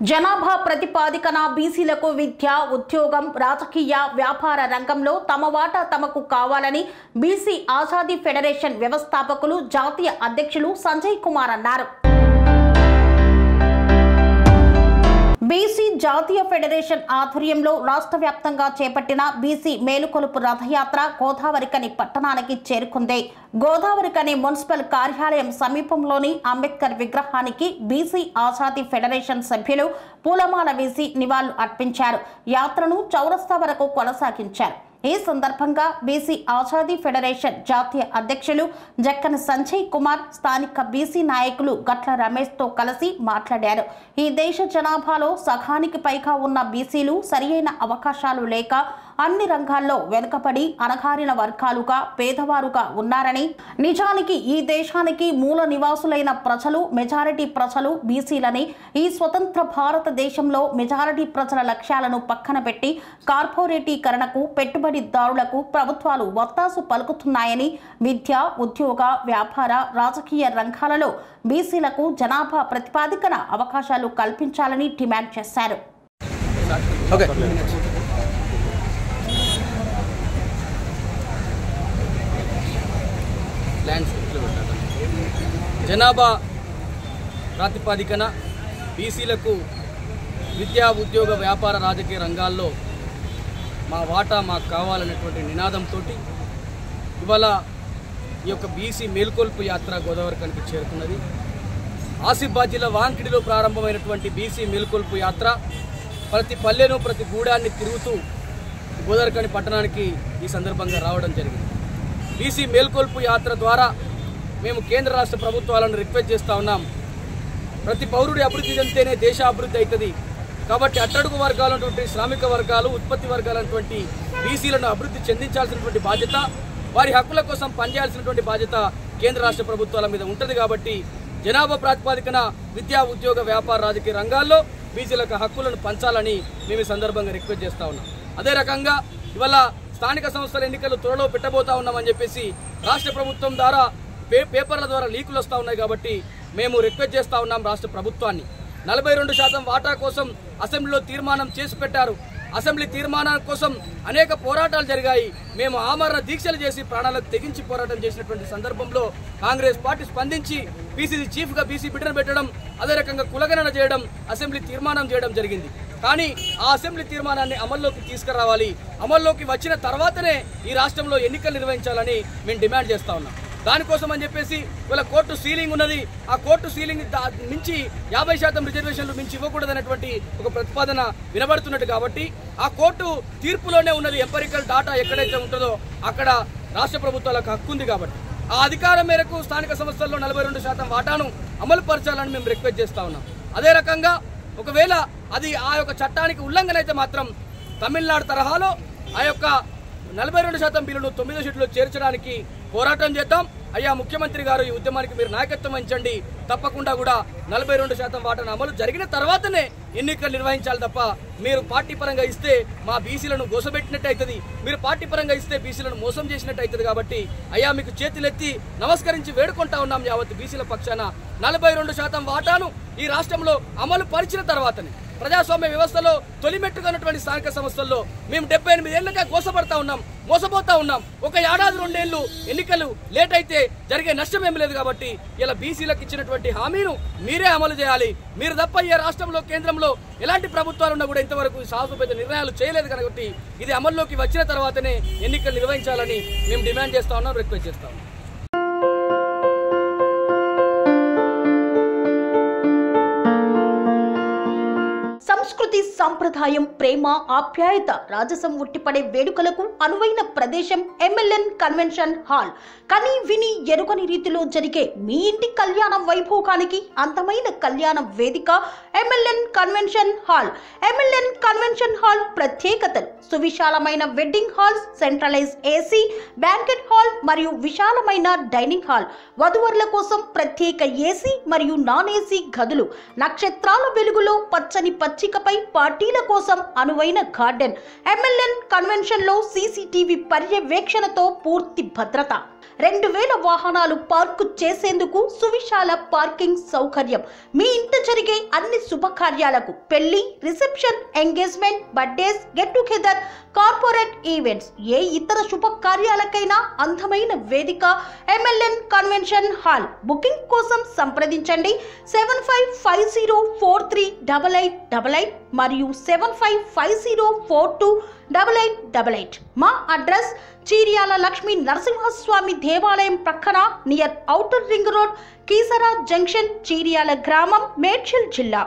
జనాభా ప్రతిపాదికన బీసీలకు విద్య, ఉద్యోగం, రాజకీయ, వ్యాపార రంగంలో తమ వాటా తమకు కావాలని బీసీ ఆజాదీ ఫెడరేషన్ వ్యవస్థాపకులు, జాతీయ అధ్యక్షులు సంజయ్ కుమార్ అన్నారు. బీసీ జాతీయ ఫెడరేషన్ ఆధ్వర్యంలో రాష్ట్ర వ్యాప్తంగా చేపట్టిన బీసీ మేలుకొలుపు రథయాత్ర గోదావరికని పట్టణానికి చేరుకుంది. గోదావరికని మున్సిపల్ కార్యాలయం సమీపంలోని అంబేద్కర్ విగ్రహానికి బీసీ ఆజాదీ ఫెడరేషన్ సభ్యులు పూలమాల వేసి నివాళులు అర్పించారు. యాత్రను చౌరస్తా వరకు కొనసాగించారు. ఈ సందర్భంగా బీసీ ఆజాదీ ఫెడరేషన్ జాతీయ అధ్యక్షులు జక్కన సంజయ్ కుమార్ స్థానిక బీసీ నాయకులు గట్ల రమేష్తో కలిసి మాట్లాడారు. ఈ దేశ జనాభాలో సగానికి పైగా ఉన్న బీసీలు సరియైన అవకాశాలు లేక అన్ని రంగాల్లో వెనుకబడి అణగారిన వర్గాలుగా, పేదవారుగా ఉన్నారని, నిజానికి ఈ దేశానికి మూల నివాసులైన ప్రజలు, మెజారిటీ ప్రజలు బీసీలని, ఈ స్వతంత్ర భారతదేశంలో మెజారిటీ ప్రజల లక్ష్యాలను పక్కన పెట్టి కార్పొరేటీకరణకు, పెట్టుబడిదారులకు ప్రభుత్వాలు వత్తాసు పలుకుతున్నాయని, విద్య, ఉద్యోగ, వ్యాపార, రాజకీయ రంగాలలో బీసీలకు జనాభా ప్రతిపాదికన అవకాశాలు కల్పించాలని డిమాండ్ చేశారు. జనాభా ప్రాతిపదికన బీసీలకు విద్యా, ఉద్యోగ, వ్యాపార, రాజకీయ రంగాల్లో మా వాటా మాకు కావాలనేటువంటి నినాదంతో ఇవాళ ఈ యొక్క బీసీ మేల్కొల్పు యాత్ర గోదావరికనికి చేరుకున్నది. ఆసిఫాబాద్ జిల్లా వాంకిడిలో ప్రారంభమైనటువంటి బీసీ మేల్కొల్పు యాత్ర ప్రతి పల్లెను, ప్రతి గూడాన్ని తిరుగుతూ గోదావరికని పట్టణానికి ఈ సందర్భంగా రావడం జరిగింది. బీసీ మేల్కొల్పు యాత్ర ద్వారా మేము కేంద్ర రాష్ట్ర ప్రభుత్వాలను రిక్వెస్ట్ చేస్తూ ఉన్నాం. ప్రతి పౌరుడి అభివృద్ధి చెందితేనే దేశ అభివృద్ధి అవుతుంది. కాబట్టి అట్టడుగు వర్గాలైనటువంటి శ్రామిక వర్గాలు, ఉత్పత్తి వర్గాలైనటువంటి బీసీలను అభివృద్ధి చెందించాల్సినటువంటి బాధ్యత, వారి హక్కుల కోసం పనిచేయాల్సినటువంటి బాధ్యత కేంద్ర రాష్ట్ర ప్రభుత్వాల మీద ఉంటుంది. కాబట్టి జనాభా ప్రాతిపదికన విద్యా, ఉద్యోగ, వ్యాపార, రాజకీయ రంగాల్లో బీసీలకు హక్కులను పంచాలని మేము ఈ సందర్భంగా రిక్వెస్ట్ చేస్తూ ఉన్నాం. అదే రకంగా ఇవాళ స్థానిక సంస్థల ఎన్నికలు త్వరలో పెట్టబోతా ఉన్నామని చెప్పేసి రాష్ట్ర ప్రభుత్వం ద్వారా పేపర్ల ద్వారా లీకులు వస్తూ ఉన్నాయి. కాబట్టి మేము రిక్వెస్ట్ చేస్తూ ఉన్నాం రాష్ట్ర ప్రభుత్వాన్ని. 42% వాటా కోసం అసెంబ్లీలో తీర్మానం చేసి పెట్టారు. అసెంబ్లీ తీర్మానం కోసం అనేక పోరాటాలు జరిగాయి. మేము ఆమరణ దీక్షలు చేసి ప్రాణాలకు తెగించి పోరాటం చేసినటువంటి సందర్భంలో కాంగ్రెస్ పార్టీ స్పందించి పీసీసీ చీఫ్గా బీసీ బిడ్డను పెట్టడం, అదే రకంగా కులగణన చేయడం, అసెంబ్లీ తీర్మానం చేయడం జరిగింది. కానీ ఆ అసెంబ్లీ తీర్మానాన్ని అమల్లోకి తీసుకురావాలి. అమల్లోకి వచ్చిన తర్వాతనే ఈ రాష్ట్రంలో ఎన్నికలు నిర్వహించాలని మేము డిమాండ్ చేస్తూ ఉన్నాం. దానికోసం అని చెప్పేసి వీళ్ళ కోర్టు సీలింగ్ ఉన్నది. ఆ కోర్టు సీలింగ్ మించి 50% రిజర్వేషన్లు మించి ఇవ్వకూడదనేటువంటి ఒక ప్రతిపాదన వినబడుతున్నట్టు. కాబట్టి ఆ కోర్టు తీర్పులోనే ఉన్నది. ఎంపరికల్ డాటా ఎక్కడైతే ఉంటుందో అక్కడ రాష్ట్ర ప్రభుత్వాలకు హక్కు ఉంది. కాబట్టి ఆ అధికారం మేరకు స్థానిక సంస్థల్లో 42% వాటాను అమలు పరచాలని మేము రిక్వెస్ట్ చేస్తూ ఉన్నాం. అదే రకంగా ఒకవేళ అది ఆ యొక్క చట్టానికి ఉల్లంఘన అయితే మాత్రం తమిళనాడు తరహాలో ఆ యొక్క 42% బిల్లును 9 సీట్లో చేర్చడానికి పోరాటం చేద్దాం. అయ్యా ముఖ్యమంత్రి గారు, ఈ ఉద్యమానికి మీరు నాయకత్వం వహించండి. తప్పకుండా కూడా 42% వాటాను అమలు జరిగిన తర్వాతనే ఎన్నికలు నిర్వహించాలి తప్ప మీరు పార్టీ పరంగా ఇస్తే మా బీసీలను గోసబెట్టినట్టు అవుతుంది, మీరు పార్టీ పరంగా ఇస్తే బీసీలను మోసం చేసినట్టు అవుతుంది. కాబట్టి అయ్యా మీకు చేతులెత్తి నమస్కరించి వేడుకుంటా ఉన్నాం యావత్ బీసీల పక్షాన 42% వాటాను ఈ రాష్ట్రంలో అమలు పరిచిన తర్వాతనే ప్రజాస్వామ్య వ్యవస్థలో తొలిమెట్టుకున్నటువంటి స్థానిక సంస్థల్లో మేము 78 ఏళ్లుగా గోసపడతా ఉన్నాం, మోసపోతా ఉన్నాం. ఒక ఏడాది 2 ఏళ్లు ఎన్నికలు లేట్ అయితే జరిగే నష్టం ఏమి లేదు. కాబట్టి ఇలా బీసీలకు ఇచ్చినటువంటి హామీను మీరే అమలు చేయాలి. మీరు తప్ప ఈ రాష్ట్రంలో, కేంద్రంలో ఎలాంటి ప్రభుత్వాలు ఉన్నా కూడా ఇంతవరకు సాహసోపేత నిర్ణయాలు చేయలేదు. కాబట్టి ఇది అమల్లోకి వచ్చిన తర్వాతనే ఎన్నికలు నిర్వహించాలని మేము డిమాండ్ చేస్తా ఉన్నాం, రిక్వెస్ట్ చేస్తా ఉన్నాం. సంస్కృతి, సంప్రదాయం, ప్రేమ, ఆప్యాయత, రాజసం ఉట్టిపడే వేడుకలకు అనువైన ప్రదేశం ఎంఎల్ఎన్ కన్వెన్షన్ హాల్. కని విని ఎరుగని రీతిలో జరిగే మీ ఇంటి కళ్యాణ వైభోగానికి అందమైన కళ్యాణ వేదిక MLN convention hall. MLN convention hall ప్రత్యేకతలు: సువిశాలమైన wedding halls, centralize AC banquet hall మరియు విశాలమైన డైనింగ్ హాల్, వధువరుల కోసం ప్రత్యేక ఏసీ మరియు నాన్ ఏసీ గదులు, నక్షత్రాల వెలుగులో పచ్చని పచ్చికపై పార్టీల కోసం అనువైన గార్డెన్. ఎంఎల్ఎన్ కన్వెన్షన్ లో సీసీటీవీ పర్యవేక్షణతో పూర్తి భద్రత. 2000 వాహనాలు పార్కు చేసేందుకు సువిశాల పార్కింగ్ సౌకర్యం. మీ ఇంట జరిగే అన్ని శుభకార్యాలకు, పెళ్లి, reception, engagement, birthdays, get together, corporate events, ఏ ఇతర శుభకార్యాలకైనా అందమైన వేదిక MLN కన్వెన్షన్ హాల్. బుకింగ్ కోసం సంప్రదించండి 7550438888 మరియు 7550428888. మా అడ్రస్ చీర్యాల లక్ష్మీ నరసింహస్వామి దేవాలయం ప్రక్కన, near outer ring road, Keesara junction, Cheeryal గ్రామం, మేడ్చల్ జిల్లా.